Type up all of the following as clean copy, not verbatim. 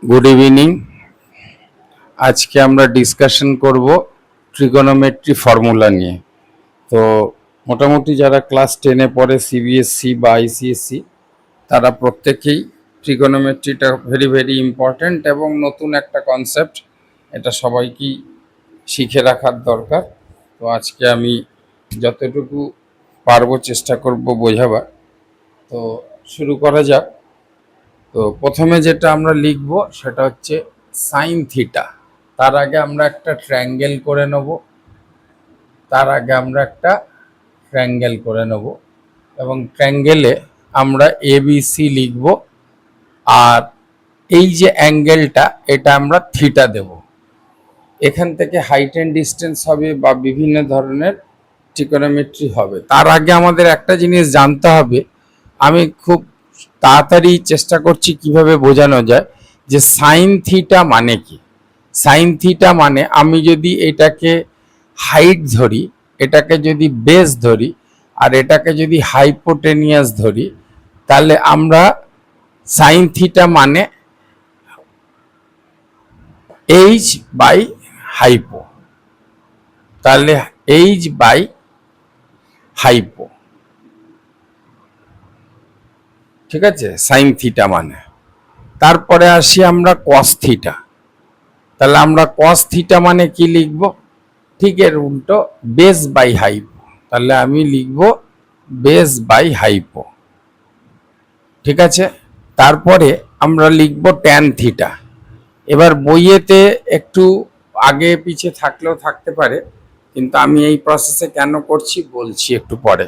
Good evening. আজকে আমরা discussion করব ট্রিগোনোমেট্রি ফর্মুলা নিয়ে। তো মোটামুটি যারা ক্লাস 10-এ পড়ে সিবিএসসি বা আইসিএসসি তারা প্রত্যেকেই ট্রিগোনোমেট্রিটা ভেরি ভেরি ইম্পর্ট্যান্ট এবং নতুন একটা কনসেপ্ট, এটা সবাইকেই শিখে রাখার দরকার। তো আজকে আমি যতটুকু পারবো চেষ্টা করব বোঝাবার। তো শুরু করা যাক। তো প্রথমে যেটা আমরা লিখব সেটা হচ্ছে সাইন থিটা। তার আগে আমরা একটা ট্রায়াঙ্গেল করে নেব এবং ট্রায়াঙ্গেলে আমরা এবিসি লিখব, আর এই যে অ্যাঙ্গেলটা এটা আমরা থিটা দেব। এখান থেকে হাইট অ্যান্ড ডিস্টেন্স হবে বা বিভিন্ন ধরনের ট্রিগোনোমেট্রি হবে। তার আগে আমাদের একটা জিনিস জানতে হবে, আমি খুব তাড়াতাড়ি চেষ্টা করছি কিভাবে বোঝানো যায় যে সাইন থিটা মানে কি। সাইন থিটা মানে আমি যদি এটাকে হাইট ধরি, এটাকে যদি বেস ধরি, আর এটাকে যদি হাইপোটেনিয়াস ধরি, তাহলে আমরা সাইন থিটা মানে এইচ বাই হাইপো, তাহলে এইচ বাই হাইপো, ঠিক আছে, সাইন থিটা মানে। তারপরে আসি আমরা কস থিটা। তাহলে আমরা কস থিটা মানে কি লিখব? ঠিক এর উল্টো, বেস বাই হাইপো। তাহলে আমি লিখব বেস বাই হাইপো, ঠিক আছে। তারপরে আমরা লিখব ট্যান থিটা। এবার বইয়েতে একটু আগে পিছে থাকলেও থাকতে পারে, কিন্তু আমি এই প্রসেসে কেন করছি বলছি একটু পরে।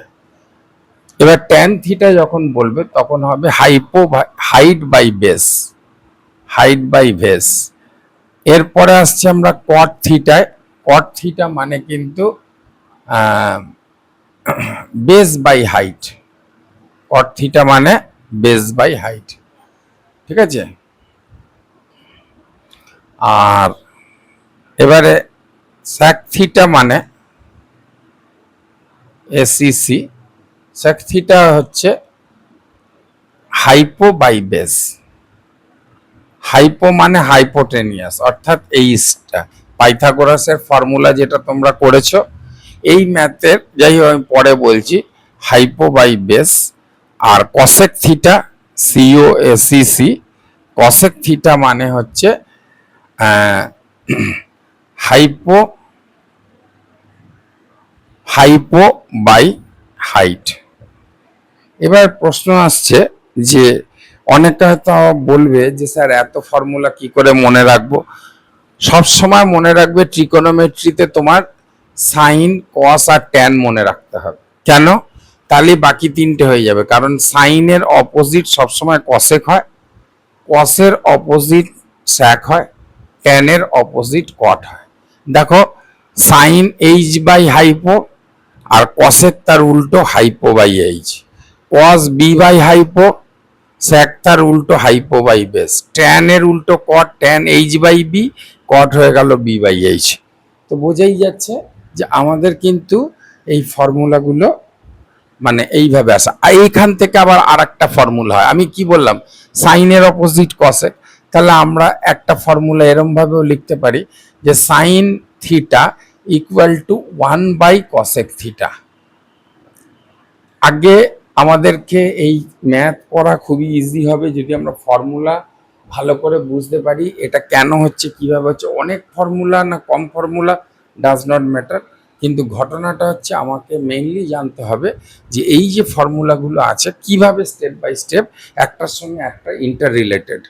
এবার ট্যান থিটা যখন বলবে তখন হবে হাইট বাই বেস। এরপরে আসছে আমরা কট থিটায়। কট থিটা মানে কিন্তু base by height. Cot theta মানে বেস বাই হাইট, ঠিক আছে। আর এবারে স্যাক থিটা মানে এসিসি। স্যাক থিটা হচ্ছে হাইপো বাই বেস। হাইপো মানে হাইপোটেনিয়াস, অর্থাৎ এইচটা। পাইথাগোরাসের ফর্মুলা যেটা তোমরা করেছো এই ম্যাথের, যাই হোক আমি পরে বলছি, হাইপো বাই বেস। আর কসেক থিটা, সিওএসিসি, কসেক থিটা মানে হচ্ছে হাইপো বাই হাইট। এবার প্রশ্ন আসছে যে অনেকটা হয়তো বলবে যে স্যার এত ফর্মুলা কি করে মনে রাখবো? সব সময় মনে রাখবে ট্রিগোনোমেট্রিতে তোমার সাইন, কস আর ট্যান মনে রাখতে হবে। কেন? তাহলে বাকি তিনটে হয়ে যাবে। কারণ সাইনের অপোজিট সবসময় কসেক হয়, কসের অপোজিট স্যাক হয়, ট্যানের অপোজিট কট হয়। দেখো, সাইন এইচ বাই হাইপো, আর কসেক তার উল্টো hypo by H. Cos B by hypo, sec তার উল্টো হাইপো বাই বেস। ট্যান এর উল্টো cot, tan H by B, cot হয়ে গেল বি বাই এইচ। তো বোঝাই যাচ্ছে যে আমাদের কিন্তু এই ফর্মুলাগুলো মানে এইভাবে আসা। এইখান থেকে আবার আর একটা ফর্মুলা হয়। আমি কি বললাম? সাইনের অপোজিট কসেক। তাহলে আমরা একটা ফর্মুলা এরম ভাবেও লিখতে পারি যে sine theta equal to 1 by cosec theta. আগে আমাদেরকে এই ম্যাথ পড়া খুবই ইজি হবে যদি আমরা ফর্মুলা ভালো করে বুঝতে পারি এটা কেন হচ্ছে, কিভাবে হচ্ছে। অনেক ফর্মুলা না কম ফর্মুলা ডাজ নট ম্যাটার, কিন্তু ঘটনাটা হচ্ছে আমাকে মেইনলি জানতে হবে যে এই যে ফর্মুলাগুলো আছে কিভাবে স্টেপ বাই স্টেপ একটার সঙ্গে একটা ইন্টার রিলেটেড।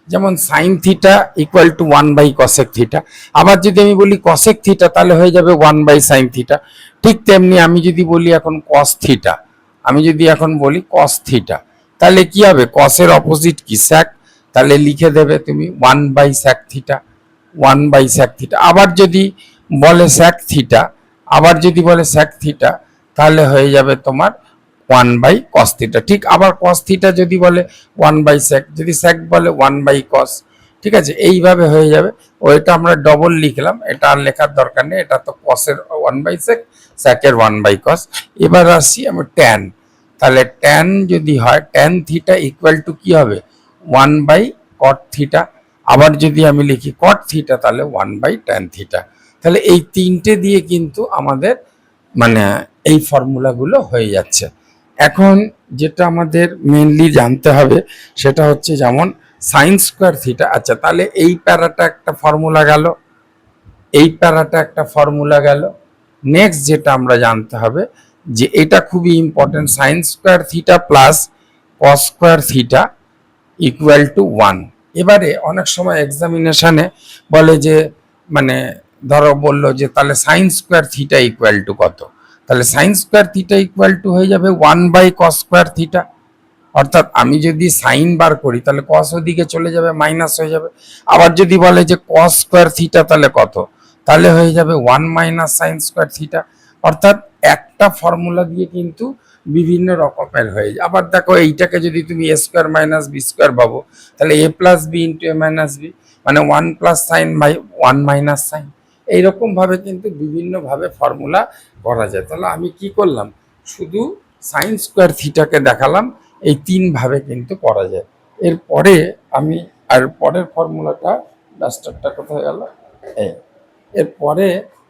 যেমন sine theta equal to 1 by cosec theta. আবার যদি আমি বলি কসেক থিটা তাহলে হয়ে যাবে 1 বাই সাইন থিটা। ঠিক তেমনি আমি যদি বলি এখন কস থিটা, কস থিটা, তাহলে কি হবে? কসের অপোজিট কি? স্যাক। তাহলে লিখে দেবে তুমি 1 by sec theta, 1 by sec theta. আবার যদি বলে স্যাক থিটা, তাহলে হয়ে যাবে তোমার 1 বাই কস থিটা। ঠিক আবার কস থিটা যদি বলে 1 বাই স্যাক, যদি স্যাক বলে 1 বাই কস, ঠিক আছে, এইভাবে হয়ে যাবে। ওইটা আমরা ডবল লিখলাম, এটা আর লেখার দরকার নেই। এটা তো কসের 1 বাই স্যাক, স্যাকের 1 বাই কস। এবার আসি আমরা ট্যান। তাহলে ট্যান যদি হয়, ট্যান থিটা ইকুয়াল টু কি হবে? 1 বাই কট থিটা। আবার যদি আমি লিখি কট থিটা তাহলে 1/tan থিটা। তাহলে এই তিনটে দিয়ে কিন্তু আমাদের মানে এই ফর্মুলাগুলো হয়ে যাচ্ছে। এখন যেটা আমাদের মেনলি জানতে হবে সেটা হচ্ছে যেমন সাইন স্কোয়ার থিটা। আচ্ছা, তাহলে এই প্যারাটা একটা ফর্মুলা গেল, এই প্যারাটা একটা ফর্মুলা গেল। নেক্সট যেটা আমরা জানতে হবে যে এটা খুবই important, sine square theta plus cos square theta equal to 1। এবারে অনেক সময় এক্সামিনেশনে বলে যে মানে ধরো বললো যে তাহলে sine square theta equal to কত, তাহলে sine square theta equal to হয়ে যাবে 1/cos স্কোয়ার থিটা। অর্থাৎ আমি যদি সাইন বার করি তাহলে কস ওদিকে চলে যাবে, মাইনাস হয়ে যাবে। আবার যদি বলে যে কস স্কোয়ার থিটা তাহলে কত, তাহলে হয়ে যাবে 1 - সাইন স্কোয়ার থিটা। অর্থাৎ একটা ফর্মুলা দিয়ে কিন্তু বিভিন্ন রকমের হয়ে যায়। আবার দেখো এইটাকে যদি তুমি এ স্কোয়ার মাইনাস বি স্কোয়ার ভাবো তাহলে এ প্লাস বি ইন্টু এ মাইনাস বি, মানে 1 + sin/1 - sin। এইরকম ভাবে কিন্তু বিভিন্ন ভাবে ফর্মুলা করা যায়। তাহলে আমি কি করলাম, শুধু সাইন স্কোয়ার থিটাকে দেখালাম, এই তিন ভাবে কিন্তু করা যায়। এরপরে আমি আর পরের ফর্মুলাটা, ডাস্টারটা কোথায় গেল, এই এরপরে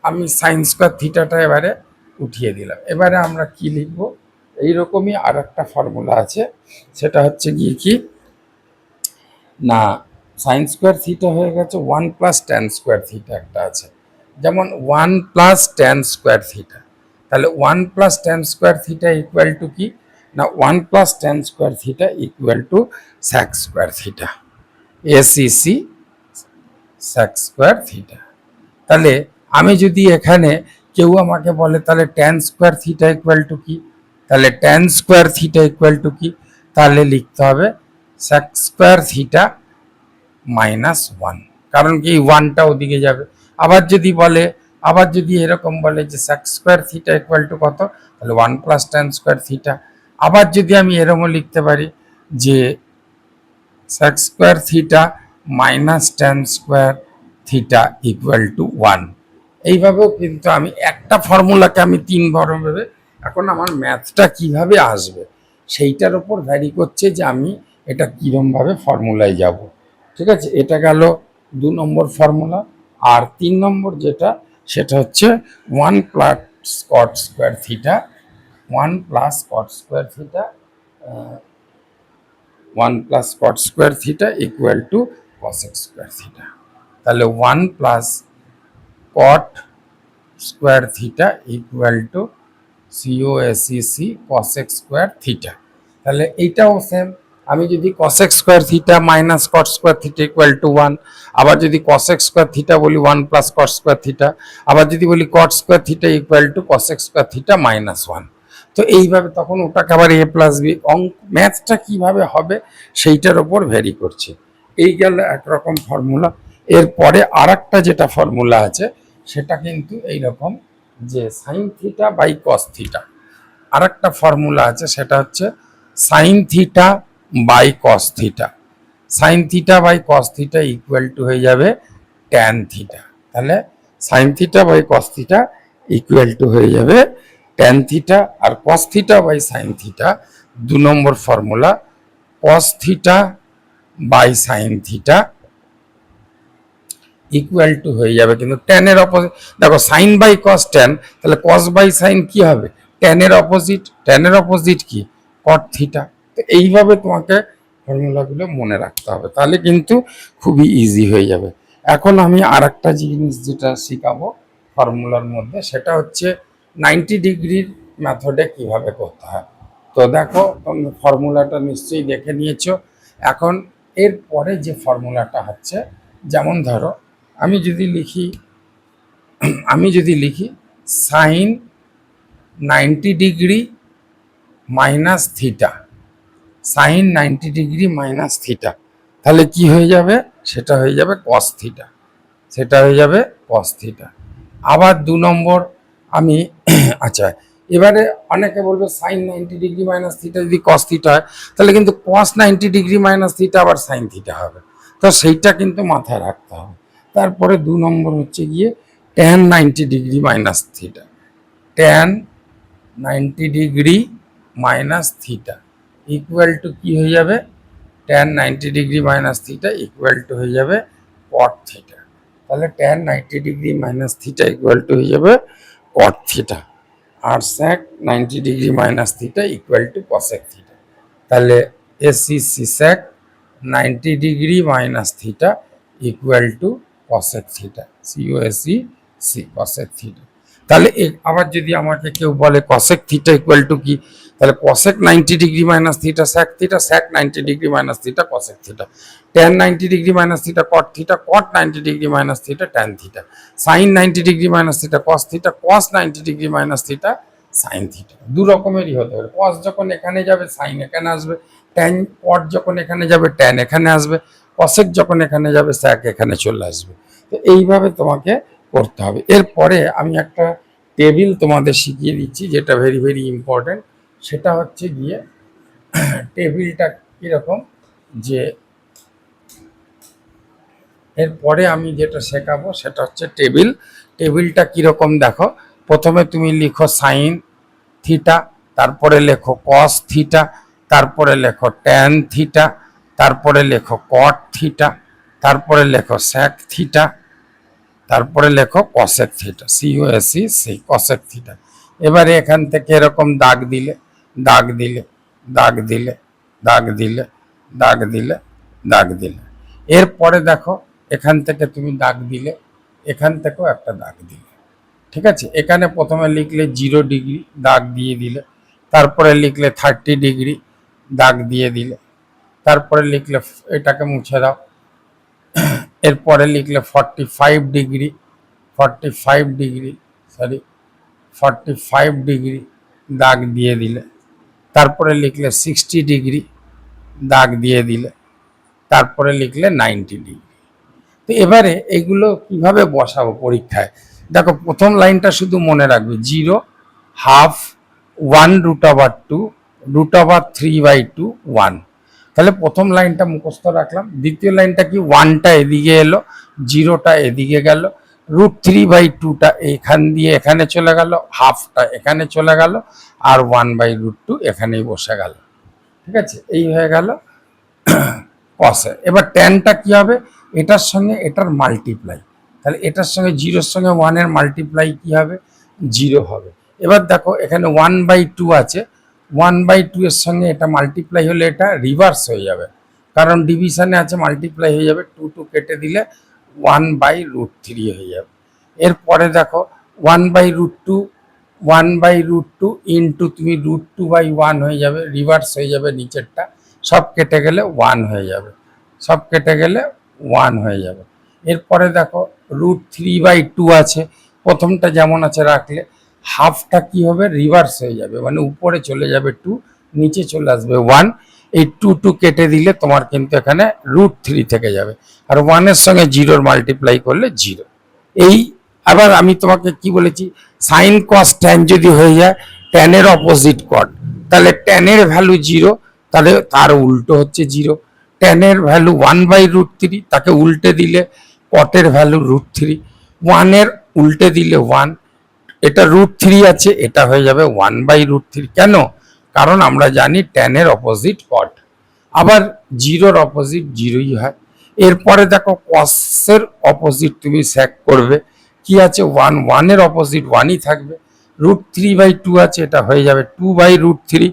আমি সাইন স্কোয়ার থিটাটা এবারে উঠিয়ে দিলাম। এবারে আমরা কি লিখব, এইরকমই আর একটা ফর্মুলা আছে, সেটা হচ্ছে গিয়ে কি না, সাইন স্কোয়ার থিটা হয়ে গেছে 1 + tan স্কোয়ার থিটা একটা আছে, যেমন 1 + tan স্কোয়ার থিটা। তাহলে 1 + tan square theta equal to কি না, 1 + tan square theta equal to sec square theta, এসিসি স্যাক স্কোয়ার থিটা। তাহলে আমি যদি এখানে কেউ আমাকে বলে তাহলে tan square theta equal to কি, তাহলে tan square theta equal to কি, তাহলে লিখতে হবে স্যাক স্কোয়ার থিটা -1, কারণ কি ওয়ানটা ওদিকে যাবে। আবার যদি বলে, আবার যদি এরকম বলে যে sec square theta equal to কত, তাহলে 1 + tan স্কোয়ার থিটা। আবার যদি আমি এরকমও লিখতে পারি যে sec square theta -tan square theta equal to 1। এইভাবেও কিন্তু আমি একটা ফর্মুলাকে আমি তিনবার ভেবে, এখন আমার ম্যাথটা কিভাবে আসবে সেইটার ওপর ভ্যারি করছে যে আমি এটা কীরমভাবে ফর্মুলায় যাব। ঠিক আছে, এটা গেল 2 নম্বর ফর্মুলা। আর 3 নম্বর যেটা, সেটা হচ্ছে 1 + cot square theta, 1 + cot square theta, 1 + cot square theta equal to cosec square theta. তাহলে 1 + cot square theta equal to COSEC cosec square theta. তাহলে এইটাও সেম, আমি যদি cosec square theta - cot square theta equal to 1, আবার যদি cosec square theta বলি 1 + cot square theta, আবার যদি বলি cot square theta equal to cosec square theta -1। তো এইভাবে তখন ওটাকে আবার a + b, ম্যাথটা কিভাবে হবে সেইটার ওপর ভ্যারি করছে। এই গেল একরকম ফর্মুলা। এরপরে আর একটা যেটা ফর্মুলা আছে সেটা কিন্তু এইরকম, যে sine theta by cos theta. আর একটা ফর্মুলা আছে, সেটা হচ্ছে sine theta by cos theta. Sine theta by cos theta equal to হয়ে যাবে ট্যান থিটা। তাহলে sine theta by cos theta equal to হয়ে যাবে ট্যান থিটা। আর cos theta by sine theta 2 number formula, cos theta by sine theta equal to হয়ে যাবে কিন্তু ট্যানের অপোজিট। দেখো সাইন বাই কস ট্যান, তাহলে কস বাই সাইন কি হবে, ট্যানের অপোজিট। ট্যানের অপোজিট কি, কট থিটা। তো এইভাবে তোমাকে ফর্মুলাগুলো মনে রাখতে হবে, তাহলে কিন্তু খুবই ইজি হয়ে যাবে। এখন আমি আর একটা জিনিস যেটা শেখাবো ফর্মুলার মধ্যে, সেটা হচ্ছে 90° মেথডে কিভাবে করতে হয়। তো দেখো তোমরা ফর্মুলাটা নিশ্চয়ই দেখে নিয়েছো। এখন এরপরে যে ফর্মুলাটা হচ্ছে, যেমন ধরো আমি যদি লিখি sine 90° minus theta, sine 90° minus theta, তাহলে কি হয়ে যাবে, সেটা হয়ে যাবে কস থিটা, সেটা হয়ে যাবে কস থিটা। আবার 2 নম্বর আমি আচ্ছা, এবারে অনেকে বলবে সাইন 90° মাইনাস থিটা যদি কস থিটা হয়, তাহলে কিন্তু কস 90° মাইনাস থিটা আবার সাইন থিটা হবে। তো সেইটা কিন্তু মাথায় রাখতে হবে। তারপরে 2 নম্বর হচ্ছে গিয়ে tan 90° minus theta, tan 90° minus theta equal to কি হয়ে যাবে, tan 90 degree minus theta equal to হয়ে যাবে cot থিটা। তাহলে tan 90 degree minus theta equal to হয়ে যাবে cot থিটা, আর sec 90 degree minus theta equal to cosec theta. তাহলে এসি sec 90 degree minus theta equal to cosec theta, COSEC cosec theta. তাহলে আবার যদি আমাকে কেউ বলে cosec থিটা ইকুয়াল টু কি, তাহলে cosec 90 degree minus theta sec theta, sec 90 degree minus theta cosec theta, tan 90 degree minus theta cot theta, cot 90 degree minus theta tan theta, sin 90 degree minus theta cos theta, cos 90 degree minus theta sin theta. দু রকমেরই হতে পারে, cos যখন এখানে যাবে sin এখানে আসবে, tan cot যখন এখানে যাবে tan এখানে আসবে, cosec যখন এখানে যাবে sec এখানে চলে আসবে। তো এইভাবে তোমাকে করতে হবে। এরপরে আমি একটা টেবিল তোমাদের শিখিয়ে দিচ্ছি যেটা ভেরি ভেরি ইম্পর্টেন্ট। সেটা হচ্ছে গিয়ে টেবিলটা কীরকম, যে এরপরে আমি যেটা শেখাবো সেটা হচ্ছে টেবিল। টেবিলটা কীরকম দেখো, প্রথমে তুমি লিখো সাইন থিটা, তারপরে লেখো কস থিটা, তারপরে লেখো ট্যান থিটা, তারপরে লেখো কট থিটা, তারপরে লেখো স্যাক থিটা, তারপরে লেখো cosec theta, COSEC cosec theta. এবারে এখান থেকে এরকম দাগ দিলে দাগ দিলে দাগ দিলে দাগ দিলে দাগ দিলে দাগ দিলে, এরপরে দেখো এখান থেকে তুমি দাগ দিলে, এখান থেকেও একটা দাগ দিলে, ঠিক আছে। এখানে প্রথমে লিখলে 0 ডিগ্রি দাগ দিয়ে দিলে, তারপরে লিখলে 30 ডিগ্রি দাগ দিয়ে দিলে, তারপরে লিখলে এটাকে মুছে দাও, এরপরে লিখলে 45 ডিগ্রি 45 ডিগ্রি 45 ডিগ্রি দাগ দিয়ে দিলে, তারপরে লিখলে 60 ডিগ্রি দাগ দিয়ে দিলে, তারপরে লিখলে 90 ডিগ্রি। তো এবারে এগুলো কিভাবে বসাবো পরীক্ষায়, দেখো প্রথম লাইনটা শুধু মনে রাখবে 0, হাফ, 1√2, √3/2, 1। তাহলে প্রথম লাইনটা মুখস্থ রাখলাম। দ্বিতীয় লাইনটা কি, 1টা এদিকে এলো, 0টা এদিকে গেল, √3/2টা এখান দিয়ে এখানে চলে গেল, হাফটা এখানে চলে গেল, আর 1/√2 এখানেই বসে গেল, ঠিক আছে। এই হয়ে গেল কসে। এবার ট্যানটা কি হবে, এটার সঙ্গে এটার মাল্টিপ্লাই, তাহলে এটার সঙ্গে 0-র সঙ্গে 1-এর মাল্টিপ্লাই কি হবে, 0 হবে। এবার দেখো এখানে 1/2 আছে, 1/2 এর সঙ্গে এটা মাল্টিপ্লাই হলে এটা রিভার্স হয়ে যাবে, কারণ ডিভিশনে আছে, মাল্টিপ্লাই হয়ে যাবে, 2 কেটে দিলে 1/√3 হয়ে যাবে। এরপরে দেখো 1/√2 ইন্টু তুমি √2/1 হয়ে যাবে, রিভার্স হয়ে যাবে নিচেরটা, সব কেটে গেলে 1 হয়ে যাবে, সব কেটে গেলে 1 হয়ে যাবে। এরপরে দেখো √3/2 আছে, প্রথমটা যেমন আছে রাখলে, হাফটা কি হবে, রিভার্স হয়ে যাবে, মানে উপরে চলে যাবে 2, নিচে চলে আসবে 1, এই 2 কেটে দিলে তোমার কিন্তু এখানে √3 থেকে যাবে, আর 1-এর সঙ্গে 0-র মাল্টিপ্লাই করলে 0। এই আবার আমি তোমাকে কি বলেছি, সাইন কস ট্যান যদি হয়ে যায়, ট্যানের অপোজিট কট, তাহলে ট্যানের ভ্যালু 0, তাহলে তার উল্টো হচ্ছে 0। ট্যানের ভ্যালু 1/√3, তাকে উল্টে দিলে কটের ভ্যালু √3, 1-এর উল্টে দিলে 1, এটা √3 আছে, এটা হয়ে যাবে 1/√3। কেন, কারণ আমরা জানি ট্যানের অপোজিট কট, আবার 0-র অপোজিট 0ই হয়। এরপরে দেখো কসের অপোজিট তুমি স্যাক করবে, কি আছে 1, 1-এর অপোজিট 1ই থাকবে, √3/2 আছে, এটা হয়ে যাবে 2/√3,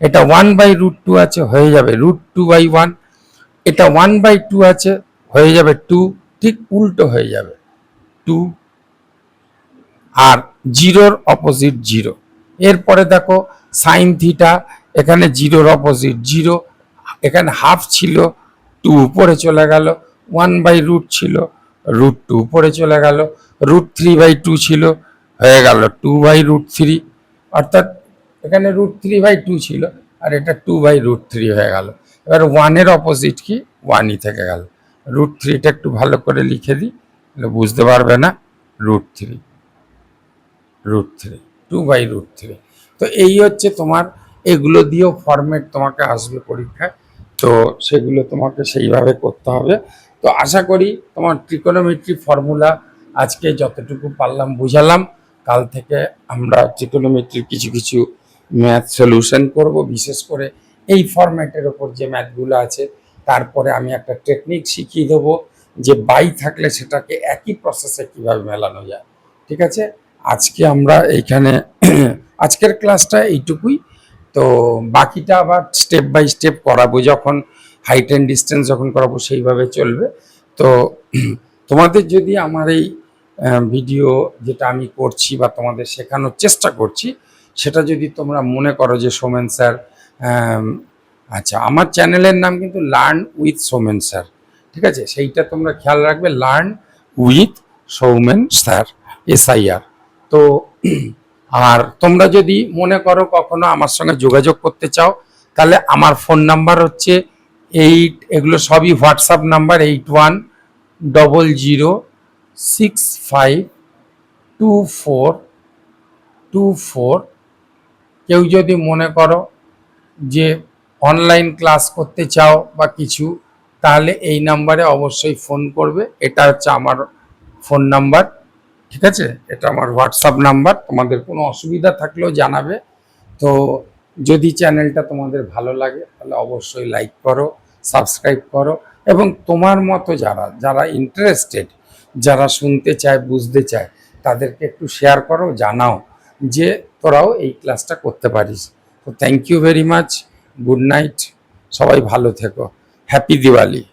এটা 1/√2 আছে, হয়ে যাবে √2/1, এটা 1/2 আছে, হয়ে যাবে 2, ঠিক উল্টো হয়ে যাবে 2, আর 0-র অপোজিট 0। এরপরে দেখো সাইন থিটা, এখানে 0-র অপোজিট 0, এখানে হাফ ছিল, 2 উপরে চলে গেল, 1/√, ছিল √2 উপরে চলে গেল, √3/2 ছিল, হয়ে গেল 2/√3, অর্থাৎ এখানে √3/2 ছিল, আর এটা 2/√3 হয়ে গেল। এবার 1-এর অপোজিট কি, 1ই থেকে গেল। √3টা একটু ভালো করে লিখে দিই, বুঝতে পারবে না, √3, 2/√3। তো এই হচ্ছে তোমার, এগুলো দিয়েও ফরম্যাট তোমাকে আসবে পরীক্ষায়, তো সেগুলো তোমাকে সেইভাবে করতে হবে। তো আশা করি তোমার ট্রিকোনোমেট্রি ফর্মুলা আজকে যতটুকু পারলাম বুঝালাম। কাল থেকে আমরা ট্রিকোনোমেট্রির কিছু কিছু ম্যাথ সলিউশন করব, বিশেষ করে এই ফরম্যাটের ওপর যে ম্যাথগুলো আছে তারপরে আমি একটা টেকনিক শিখিয়ে দেবো যে বাই থাকলে সেটাকে একই প্রসেসে কিভাবে মেলানো যায়। ঠিক আছে, আজকে আমরা এইখানে আজকের ক্লাসটা এইটুকুই। তো বাকিটা আবার স্টেপ বাই স্টেপ করাবো, যখন হাইট অ্যান্ড ডিস্টেন্স যখন করাবো সেইভাবে চলবে। তো তোমাদের যদি আমার এই ভিডিও যেটা আমি করছি বা তোমাদের শেখানোর চেষ্টা করছি, সেটা যদি তোমরা মনে করো যে সৌমেন স্যার, আচ্ছা আমার চ্যানেলের নাম কিন্তু লার্ন উইথ সৌমেন স্যার, ঠিক আছে, সেইটা তোমরা খেয়াল রাখবে, learn with Soumen sir, SIR। তো আর তোমরা যদি মনে করো কখনো আমার সঙ্গে যোগাযোগ করতে চাও, তাহলে আমার ফোন নাম্বার হচ্ছে এগুলো সবই হোয়াটসঅ্যাপ নাম্বার, 8100652424। কেউ যদি মনে করো যে অনলাইন ক্লাস করতে চাও বা কিছু, তাহলে এই নাম্বারে অবশ্যই ফোন করবে। এটা হচ্ছে আমার ফোন নাম্বার, ঠিক আছে, এটা আমার হোয়াটসঅ্যাপ নাম্বার। তোমাদের কোনো অসুবিধা থাকলেও জানাবে। তো যদি চ্যানেলটা তোমাদের ভালো লাগে তাহলে অবশ্যই লাইক করো, সাবস্ক্রাইব করো, এবং তোমার মতো যারা যারা ইন্টারেস্টেড, যারা শুনতে চায়, বুঝতে চায়, তাদেরকে একটু শেয়ার করো, জানাও যে তোরাও এই ক্লাসটা করতে পারিস। তো thank you very much, good night, সবাই ভালো থেকো, হ্যাপি দিওয়ালি।